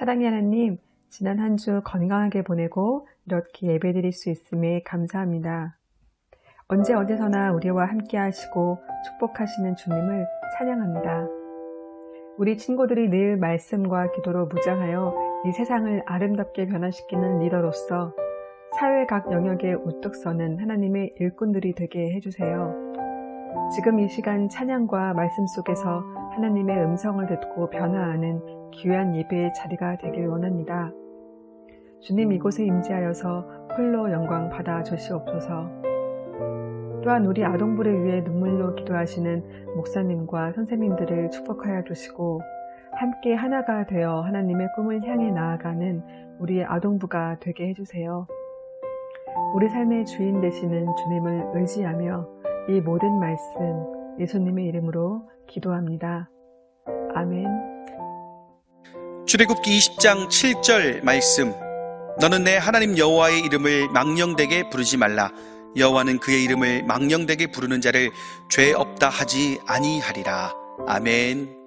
사랑의 하나님, 지난 한 주 건강하게 보내고 이렇게 예배드릴 수 있음에 감사합니다. 언제 어디서나 우리와 함께 하시고 축복하시는 주님을 찬양합니다. 우리 친구들이 늘 말씀과 기도로 무장하여 이 세상을 아름답게 변화시키는 리더로서 사회 각 영역에 우뚝 서는 하나님의 일꾼들이 되게 해주세요. 지금 이 시간 찬양과 말씀 속에서 하나님의 음성을 듣고 변화하는 귀한 예배의 자리가 되길 원합니다. 주님, 이곳에 임재하여서 홀로 영광 받아 주시옵소서. 또한 우리 아동부를 위해 눈물로 기도하시는 목사님과 선생님들을 축복하여 주시고 함께 하나가 되어 하나님의 꿈을 향해 나아가는 우리의 아동부가 되게 해주세요. 우리 삶의 주인 되시는 주님을 의지하며 이 모든 말씀 예수님의 이름으로 기도합니다. 아멘. 출애굽기 20장 7절 말씀. 너는 내 하나님 여호와의 이름을 망령되게 부르지 말라. 여호와는 그의 이름을 망령되게 부르는 자를 죄 없다 하지 아니하리라. 아멘.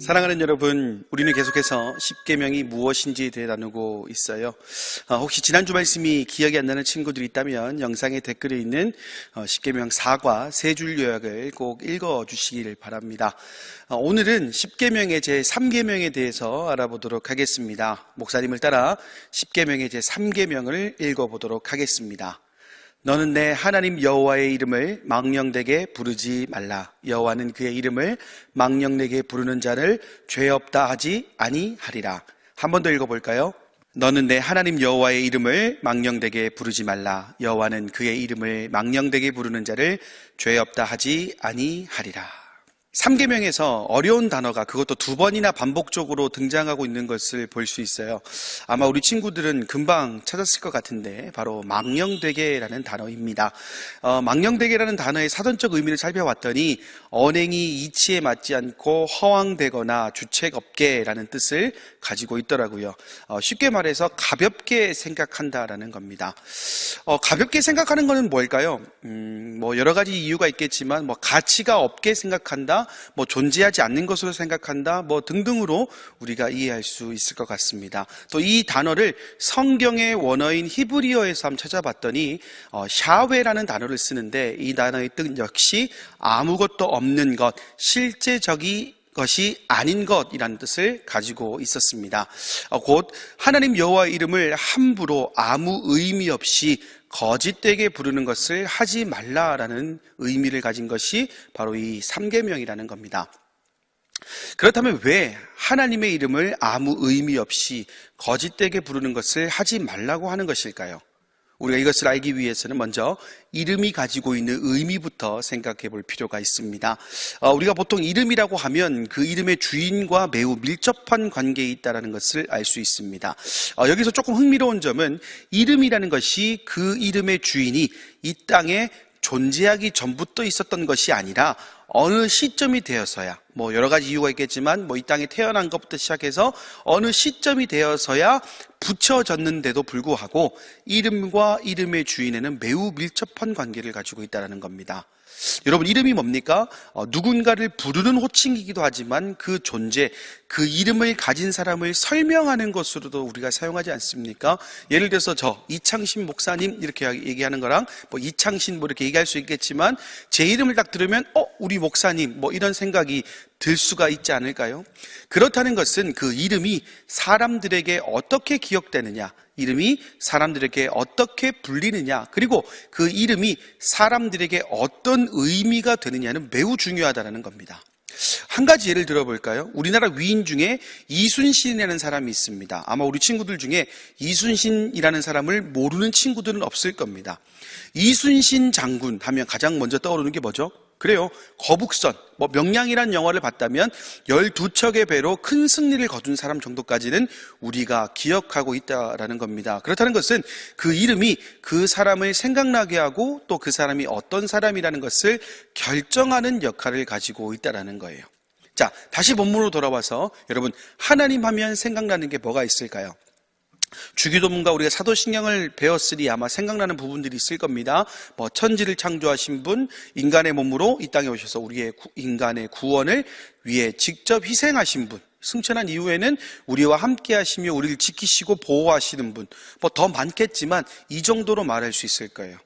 사랑하는 여러분, 우리는 계속해서 십계명이 무엇인지에 대해 나누고 있어요. 혹시 지난주 말씀이 기억이 안 나는 친구들이 있다면 영상의 댓글에 있는 십계명 4과 3줄 요약을 꼭 읽어주시기를 바랍니다. 오늘은 십계명의 제3계명에 대해서 알아보도록 하겠습니다. 목사님을 따라 십계명의 제3계명을 읽어보도록 하겠습니다. 너는 내 하나님 여호와의 이름을 망령되게 부르지 말라. 여호와는 그의 이름을 망령되게 부르는 자를 죄 없다 하지 아니하리라. 한 번 더 읽어볼까요? 너는 내 하나님 여호와의 이름을 망령되게 부르지 말라. 여호와는 그의 이름을 망령되게 부르는 자를 죄 없다 하지 아니하리라. 3계명에서 어려운 단어가 그것도 2번이나 반복적으로 등장하고 있는 것을 볼 수 있어요. 아마 우리 친구들은 금방 찾았을 것 같은데 바로 망령되게라는 단어입니다. 망령되게라는 단어의 사전적 의미를 살펴봤더니 언행이 이치에 맞지 않고 허황되거나 주책 없게라는 뜻을 가지고 있더라고요. 쉽게 말해서 가볍게 생각한다라는 겁니다. 가볍게 생각하는 것은 뭘까요? 여러 가지 이유가 있겠지만 가치가 없게 생각한다, 존재하지 않는 것으로 생각한다, 등등으로 우리가 이해할 수 있을 것 같습니다. 또 이 단어를 성경의 원어인 히브리어에서 한번 찾아봤더니 샤웨라는 단어를 쓰는데 이 단어의 뜻 역시 아무것도 없는 것, 실제적인 것이 아닌 것이라는 뜻을 가지고 있었습니다. 곧 하나님 여호와의 이름을 함부로 아무 의미 없이 거짓되게 부르는 것을 하지 말라라는 의미를 가진 것이 바로 이 3계명이라는 겁니다. 그렇다면 왜 하나님의 이름을 아무 의미 없이 거짓되게 부르는 것을 하지 말라고 하는 것일까요? 우리가 이것을 알기 위해서는 먼저 이름이 가지고 있는 의미부터 생각해 볼 필요가 있습니다. 우리가 보통 이름이라고 하면 그 이름의 주인과 매우 밀접한 관계에 있다는 것을 알 수 있습니다. 여기서 조금 흥미로운 점은 이름이라는 것이 그 이름의 주인이 이 땅에 존재하기 전부터 있었던 것이 아니라 어느 시점이 되어서야, 여러 가지 이유가 있겠지만 이 땅에 태어난 것부터 시작해서 어느 시점이 되어서야 붙여졌는데도 불구하고 이름과 이름의 주인에는 매우 밀접한 관계를 가지고 있다는 겁니다. 여러분, 이름이 뭡니까? 누군가를 부르는 호칭이기도 하지만 그 존재, 그 이름을 가진 사람을 설명하는 것으로도 우리가 사용하지 않습니까? 예를 들어서 이창신 목사님 이렇게 얘기하는 거랑 이창신 이렇게 얘기할 수 있겠지만 제 이름을 딱 들으면 우리 목사님 이런 생각이 들 수가 있지 않을까요? 그렇다는 것은 그 이름이 사람들에게 어떻게 기억되느냐, 이름이 사람들에게 어떻게 불리느냐, 그리고 그 이름이 사람들에게 어떤 의미가 되느냐는 매우 중요하다는 겁니다. 한 가지 예를 들어볼까요? 우리나라 위인 중에 이순신이라는 사람이 있습니다. 아마 우리 친구들 중에 이순신이라는 사람을 모르는 친구들은 없을 겁니다. 이순신 장군 하면 가장 먼저 떠오르는 게 뭐죠? 그래요. 거북선, 명량이라는 영화를 봤다면 12척의 배로 큰 승리를 거둔 사람 정도까지는 우리가 기억하고 있다라는 겁니다. 그렇다는 것은 그 이름이 그 사람을 생각나게 하고 또 그 사람이 어떤 사람이라는 것을 결정하는 역할을 가지고 있다라는 거예요. 자, 다시 본문으로 돌아와서 여러분, 하나님 하면 생각나는 게 뭐가 있을까요? 주기도문과 우리가 사도신경을 배웠으니 아마 생각나는 부분들이 있을 겁니다. 천지를 창조하신 분, 인간의 몸으로 이 땅에 오셔서 우리의 인간의 구원을 위해 직접 희생하신 분, 승천한 이후에는 우리와 함께 하시며 우리를 지키시고 보호하시는 분, 더 많겠지만 이 정도로 말할 수 있을 거예요.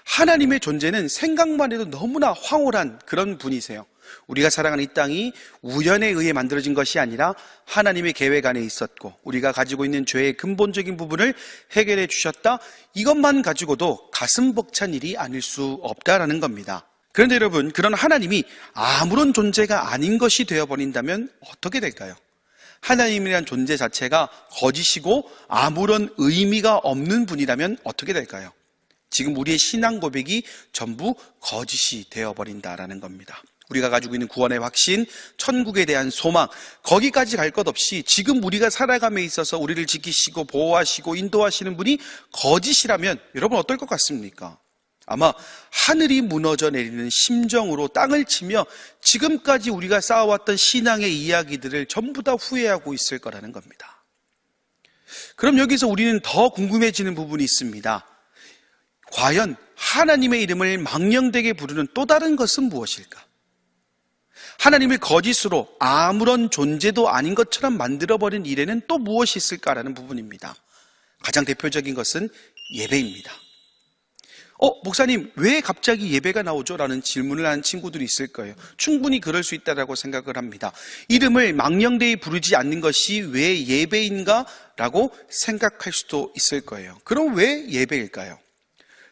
하나님의 존재는 생각만 해도 너무나 황홀한 그런 분이세요. 우리가 살아가는 이 땅이 우연에 의해 만들어진 것이 아니라 하나님의 계획 안에 있었고 우리가 가지고 있는 죄의 근본적인 부분을 해결해 주셨다. 이것만 가지고도 가슴 벅찬 일이 아닐 수 없다라는 겁니다. 그런데 여러분, 그런 하나님이 아무런 존재가 아닌 것이 되어버린다면 어떻게 될까요? 하나님이라는 존재 자체가 거짓이고 아무런 의미가 없는 분이라면 어떻게 될까요? 지금 우리의 신앙 고백이 전부 거짓이 되어버린다라는 겁니다. 우리가 가지고 있는 구원의 확신, 천국에 대한 소망, 거기까지 갈 것 없이 지금 우리가 살아감에 있어서 우리를 지키시고 보호하시고 인도하시는 분이 거짓이라면 여러분 어떨 것 같습니까? 아마 하늘이 무너져 내리는 심정으로 땅을 치며 지금까지 우리가 쌓아왔던 신앙의 이야기들을 전부 다 후회하고 있을 거라는 겁니다. 그럼 여기서 우리는 더 궁금해지는 부분이 있습니다. 과연 하나님의 이름을 망령되게 부르는 또 다른 것은 무엇일까? 하나님을 거짓으로 아무런 존재도 아닌 것처럼 만들어버린 일에는 또 무엇이 있을까라는 부분입니다. 가장 대표적인 것은 예배입니다. 목사님, 왜 갑자기 예배가 나오죠? 라는 질문을 하는 친구들이 있을 거예요. 충분히 그럴 수 있다고 생각을 합니다. 이름을 망령되이 부르지 않는 것이 왜 예배인가? 라고 생각할 수도 있을 거예요. 그럼 왜 예배일까요?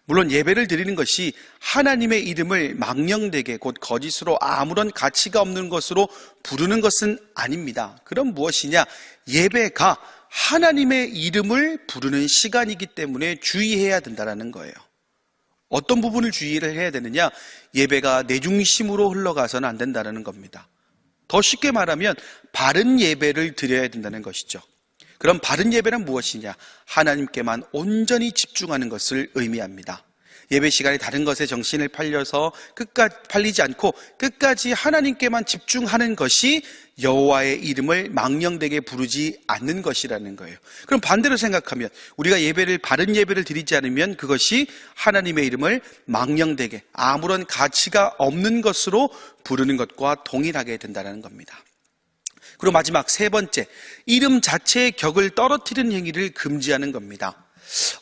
물론 예배를 드리는 것이 하나님의 이름을 망령되게 곧 거짓으로 아무런 가치가 없는 것으로 부르는 것은 아닙니다. 그럼 무엇이냐? 예배가 하나님의 이름을 부르는 시간이기 때문에 주의해야 된다는 거예요. 어떤 부분을 주의를 해야 되느냐? 예배가 내 중심으로 흘러가서는 안 된다는 겁니다. 더 쉽게 말하면 바른 예배를 드려야 된다는 것이죠. 그럼 바른 예배란 무엇이냐? 하나님께만 온전히 집중하는 것을 의미합니다. 예배 시간에 다른 것에 정신을 팔리지 않고 끝까지 하나님께만 집중하는 것이 여호와의 이름을 망령되게 부르지 않는 것이라는 거예요. 그럼 반대로 생각하면 우리가 바른 예배를 드리지 않으면 그것이 하나님의 이름을 망령되게 아무런 가치가 없는 것으로 부르는 것과 동일하게 된다는 겁니다. 그리고 마지막 세 번째, 이름 자체의 격을 떨어뜨리는 행위를 금지하는 겁니다.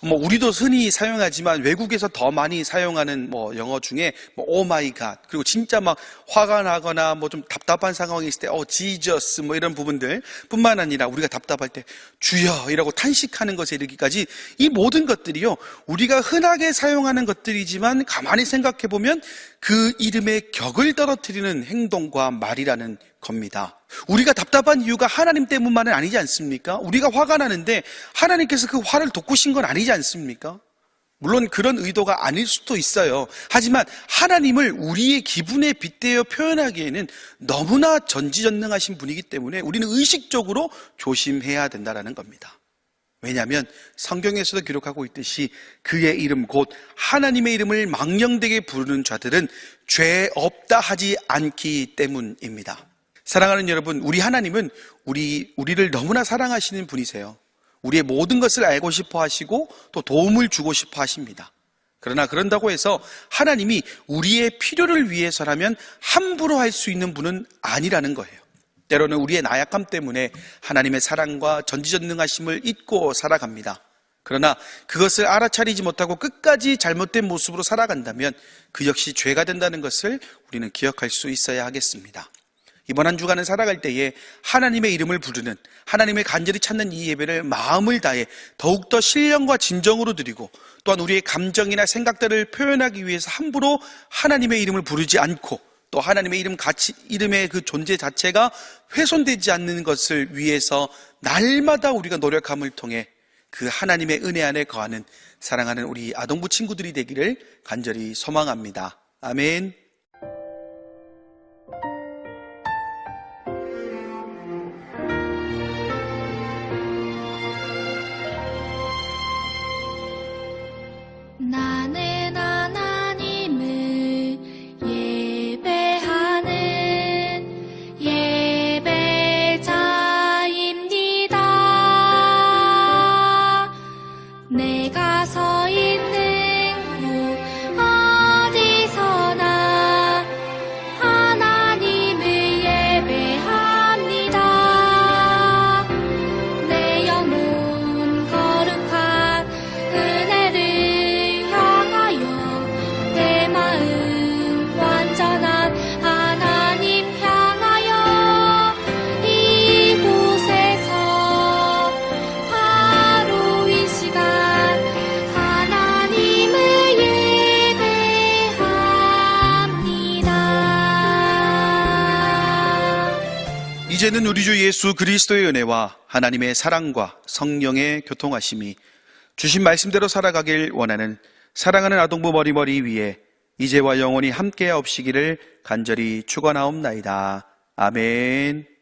우리도 흔히 사용하지만 외국에서 더 많이 사용하는 영어 중에 오 마이 갓, 그리고 진짜 막 화가 나거나 좀 답답한 상황이 있을 때 지저스 이런 부분들 뿐만 아니라 우리가 답답할 때 주여 이라고 탄식하는 것에 이르기까지 이 모든 것들이요, 우리가 흔하게 사용하는 것들이지만 가만히 생각해 보면 그 이름의 격을 떨어뜨리는 행동과 말이라는 겁니다. 우리가 답답한 이유가 하나님 때문만은 아니지 않습니까? 우리가 화가 나는데 하나님께서 그 화를 돋구신 건 아니지 않습니까? 물론 그런 의도가 아닐 수도 있어요. 하지만 하나님을 우리의 기분에 빗대어 표현하기에는 너무나 전지전능하신 분이기 때문에 우리는 의식적으로 조심해야 된다는 겁니다. 왜냐하면 성경에서도 기록하고 있듯이 그의 이름 곧 하나님의 이름을 망령되게 부르는 자들은 죄 없다 하지 않기 때문입니다. 사랑하는 여러분, 우리 하나님은 우리를 너무나 사랑하시는 분이세요. 우리의 모든 것을 알고 싶어 하시고 또 도움을 주고 싶어 하십니다. 그러나 그런다고 해서 하나님이 우리의 필요를 위해서라면 함부로 할 수 있는 분은 아니라는 거예요. 때로는 우리의 나약함 때문에 하나님의 사랑과 전지전능하심을 잊고 살아갑니다. 그러나 그것을 알아차리지 못하고 끝까지 잘못된 모습으로 살아간다면 그 역시 죄가 된다는 것을 우리는 기억할 수 있어야 하겠습니다. 이번 한 주간을 살아갈 때에 하나님의 이름을 부르는, 하나님을 간절히 찾는 이 예배를 마음을 다해 더욱더 신령과 진정으로 드리고 또한 우리의 감정이나 생각들을 표현하기 위해서 함부로 하나님의 이름을 부르지 않고 또 하나님의 이름의 그 존재 자체가 훼손되지 않는 것을 위해서 날마다 우리가 노력함을 통해 그 하나님의 은혜 안에 거하는 사랑하는 우리 아동부 친구들이 되기를 간절히 소망합니다. 아멘. 나는 하나님을 예배하는 예배자입니다. 내가 서 있는 곳 어디서나 하나님을 예배합니다. 내 영혼 거룩한 은혜를 향하여 내 마음 완전한 하나님 향하여 이곳에서 바로 이 시간 하나님을 예배합니다. 이제는 우리 주 예수 그리스도의 은혜와 하나님의 사랑과 성령의 교통하심이 주신 말씀대로 살아가길 원하는 사랑하는 아동부 머리머리 위에 이제와 영원히 함께하옵시기를 간절히 축원하옵나이다. 아멘.